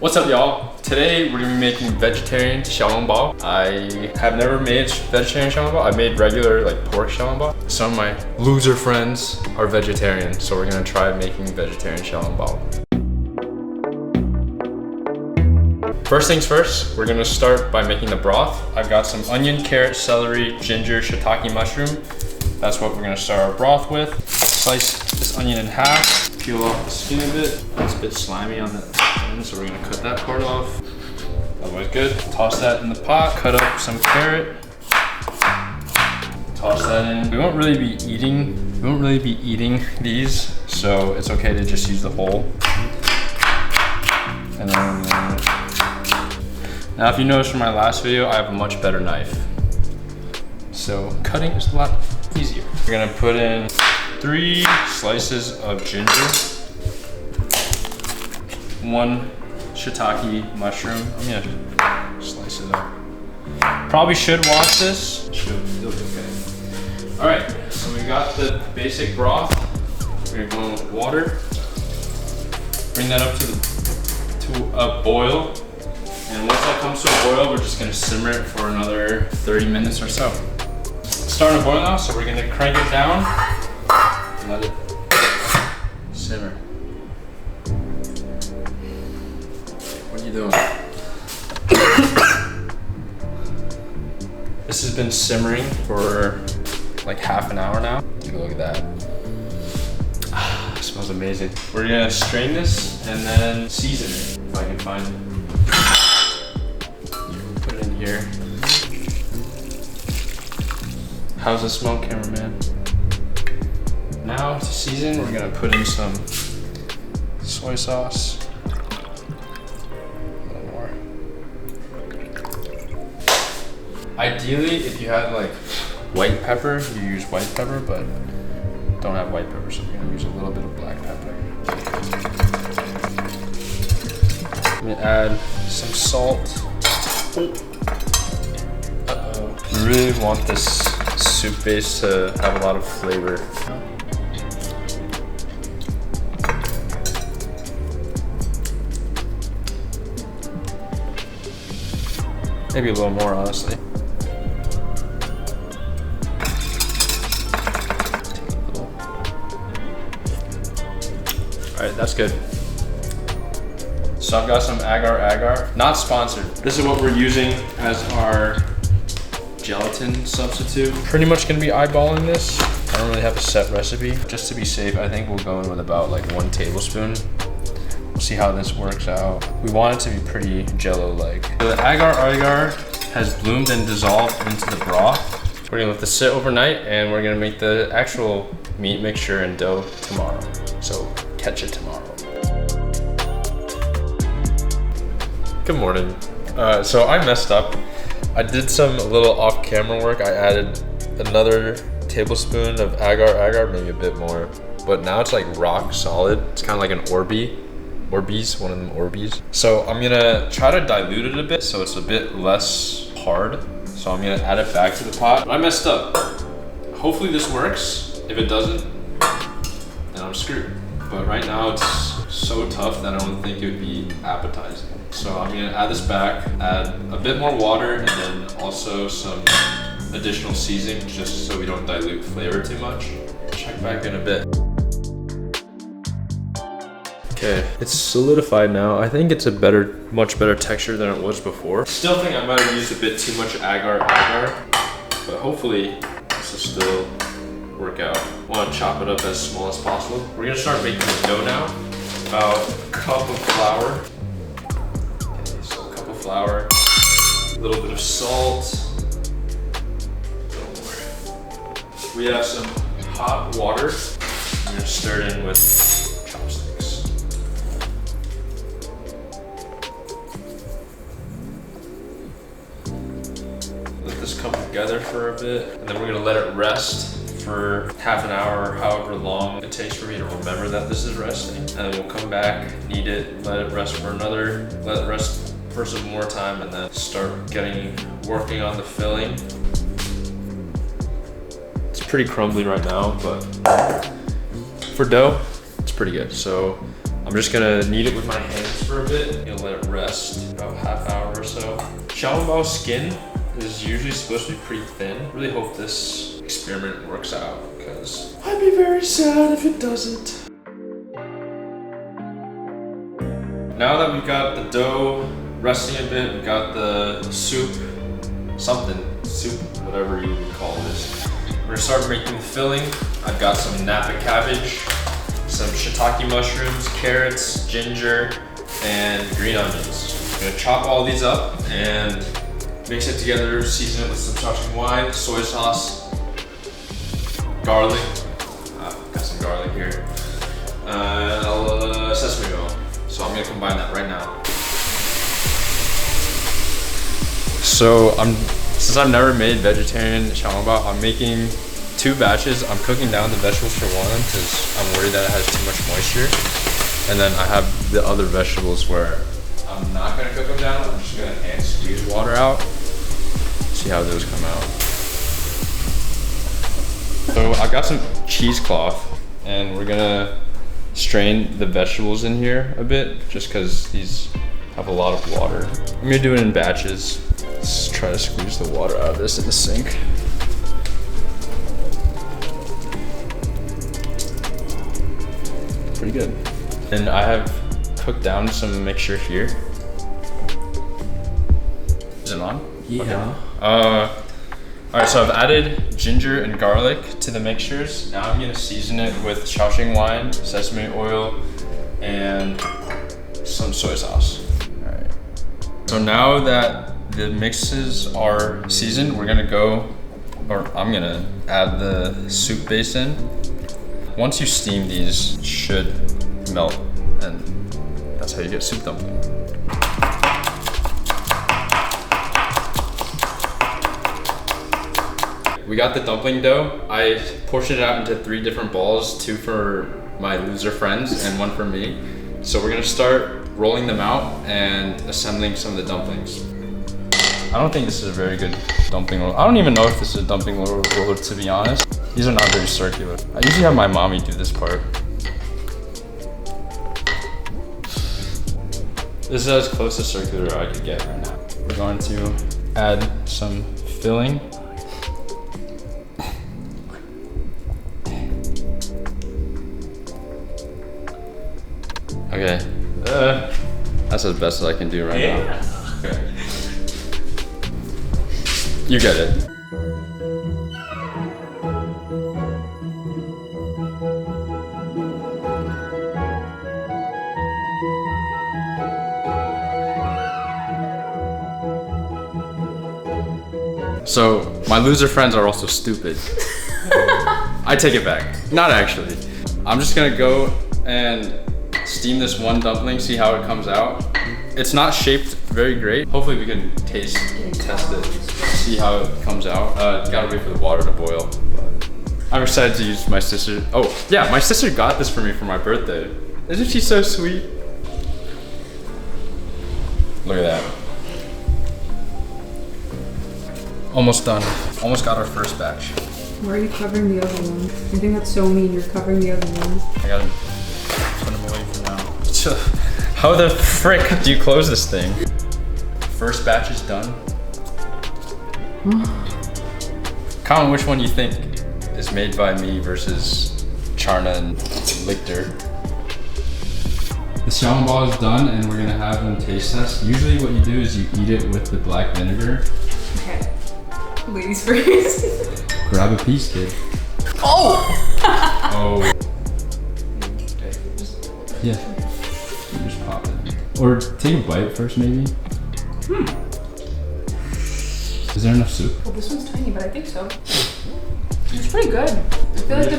What's up, y'all? Today we're gonna be making vegetarian xiaolongbao. I have never made vegetarian xiaolongbao. I made regular like pork xiaolongbao. Some of my loser friends are vegetarian, so we're gonna try making vegetarian xiaolongbao. First things first, we're gonna start by making the broth. I've got some onion, carrot, celery, ginger, shiitake mushroom. That's what we're gonna start our broth with. Slice this onion in half, peel off the skin a bit. It's a bit slimy on the end, so we're gonna cut that part off. Otherwise good. Toss that in the pot, cut up some carrot. Toss that in. We won't really be eating these, so it's okay to just use the whole. And then, now if you noticed from my last video, I have a much better knife. So cutting is a lot easier. We're gonna put in 3 slices of ginger, 1 shiitake mushroom. I'm gonna slice it up. Probably should wash this. It'll be okay. All right, so we got the basic broth. We're gonna go in with water. Bring that up to a boil. And once that comes to a boil, we're just gonna simmer it for another 30 minutes or so. It's starting to boil now, so we're gonna crank it down and let it simmer. What are you doing? This has been simmering for like half an hour now. Take a look at that. It smells amazing. We're gonna strain this and then season it, if I can find it. Put it in here. How's it smell, cameraman? Now to season, we're gonna put in some soy sauce. A little more. Ideally, if you had like white pepper, you use white pepper, but don't have white pepper, so we're gonna use a little bit of black pepper. I'm gonna add some salt. Uh-oh. We really want this soup base to have a lot of flavor. Maybe a little more, honestly. All right, that's good. So I've got some agar. Not sponsored. This is what we're using as our gelatin substitute. Pretty much gonna be eyeballing this. I don't really have a set recipe. Just to be safe, I think we'll go in with about like 1 tablespoon. We'll see how this works out. We want it to be pretty jello-like. The agar has bloomed and dissolved into the broth. We're gonna let this sit overnight and we're gonna make the actual meat mixture and dough tomorrow. So catch it tomorrow. Good morning. So I messed up. I did some little off-camera work. I added another tablespoon of agar, maybe a bit more. But now it's like rock solid. It's kind of like an Orbeez, one of them Orbeez. So I'm gonna try to dilute it a bit so it's a bit less hard. So I'm gonna add it back to the pot. But I messed up. Hopefully this works. If it doesn't, then I'm screwed. But right now it's so tough that I don't think it would be appetizing. So I'm gonna add this back, add a bit more water, and then also some additional seasoning just so we don't dilute flavor too much. Check back in a bit. Okay, it's solidified now. I think it's a much better texture than it was before. Still think I might have used a bit too much agar, but hopefully this will still work out. I want to chop it up as small as possible. We're gonna start making the dough now. About a cup of flour. Okay, so a cup of flour, a little bit of salt, a little more. We have some hot water. I'm gonna stir it in with chopsticks. Let this come together for a bit, and then we're gonna let it rest for half an hour or however long it takes for me to remember that this is resting. And then we'll come back, knead it, let it rest for some more time, and then start working on the filling. It's pretty crumbly right now, but for dough, it's pretty good. So I'm just gonna knead it with my hands for a bit and let it rest. rest about half hour or so. Xiao skin is usually supposed to be pretty thin. Really hope this experiment works out because I'd be very sad if it doesn't. Now that we've got the dough resting a bit, we've got the soup, whatever you would call this. We're gonna start making the filling. I've got some napa cabbage, some shiitake mushrooms, carrots, ginger, and green onions. I'm gonna chop all these up and mix it together, season it with some Shaoxing wine, soy sauce, garlic. Got some garlic here. Sesame oil. So I'm gonna combine that right now. So since I've never made vegetarian xiaolongbao, I'm making 2 batches. I'm cooking down the vegetables for one because I'm worried that it has too much moisture. And then I have the other vegetables where I'm not gonna cook them down. I'm just gonna hand squeeze water out. See how those come out. So I've got some cheesecloth and we're gonna strain the vegetables in here a bit just because these have a lot of water. I'm gonna do it in batches. Let's try to squeeze the water out of this in the sink. Pretty good. And I have cooked down some mixture here. Is it on? Yeah. Okay. Alright, so I've added ginger and garlic to the mixtures. Now I'm gonna season it with Shaoxing wine, sesame oil, and some soy sauce. Alright. So now that the mixes are seasoned, I'm gonna add the soup base in. Once you steam these, it should melt, and that's how you get soup dumpling. We got the dumpling dough. I portioned it out into 3 different balls, 2 for my loser friends and 1 for me. So we're gonna start rolling them out and assembling some of the dumplings. I don't think this is a very good dumpling roller. I don't even know if this is a dumpling roller, to be honest. These are not very circular. I usually have my mommy do this part. This is as close to circular I could get right now. We're going to add some filling. Okay, that's as best as I can do right now. Okay. You get it. So, my loser friends are also stupid. I take it back. Not actually. I'm just gonna go and steam this one dumpling, see how it comes out. It's not shaped very great. Hopefully we can test it, see how it comes out. Gotta wait for the water to boil. But I'm excited to use my sister. Oh yeah, my sister got this for me for my birthday. Isn't she so sweet? Look at that. Almost done. Almost got our first batch. Why are you covering the other one? I think that's so mean, you're covering the other one. I gotta put them away for now. How the frick do you close this thing? First batch is done. Comment which one you think is made by me versus Charna and Lichter. The xiaolongbao is done and we're gonna have them taste test. Usually what you do is you eat it with the black vinegar. Okay. Ladies first. Grab a piece, kid. Oh! Oh. Yeah. You just pop it. Or take a bite first, maybe. Is there enough soup? Well, this one's tiny, but I think so. It's pretty good. I feel like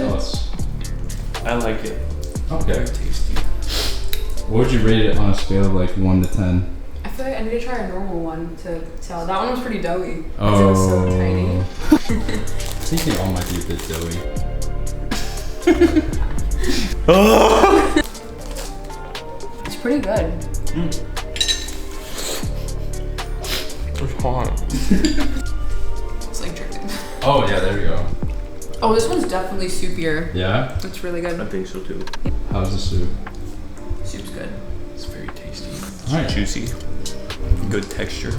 I like it. Okay. Very tasty. What would you rate it on a scale of like 1 to 10? I feel like I need to try a normal one to tell. That one was pretty doughy. Oh. It was so tiny. I think they all might be a bit doughy. It's pretty good. It's hot. It's like chicken. Oh yeah, there we go. Oh, this one's definitely soupier. Yeah? It's really good. I think so too. How's the soup? Soup's good. It's very tasty. All right. Juicy. good texture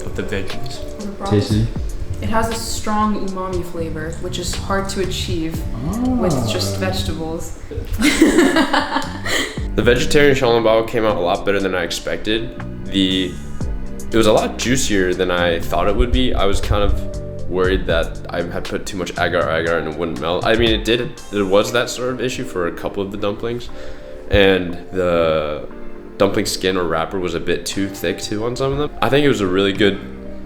of the veggies. The broth, Tasty. it has a strong umami flavor, which is hard to achieve with just vegetables. The vegetarian xiaolongbao came out a lot better than I expected. It was a lot juicier than I thought it would be. I was kind of worried that I had put too much agar and it wouldn't melt. I mean, there was that sort of issue for a couple of the dumplings, and the dumpling skin or wrapper was a bit too thick too on some of them. I think it was a really good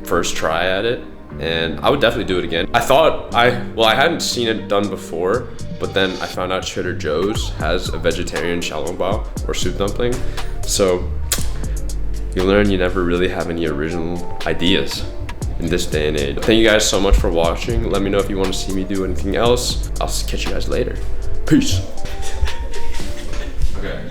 first try at it, and I would definitely do it again. I thought I hadn't seen it done before, but then I found out Trader Joe's has a vegetarian xiaolongbao or soup dumpling. So you learn you never really have any original ideas in this day and age. Thank you guys so much for watching. Let me know if you want to see me do anything else. I'll catch you guys later. Peace. Okay.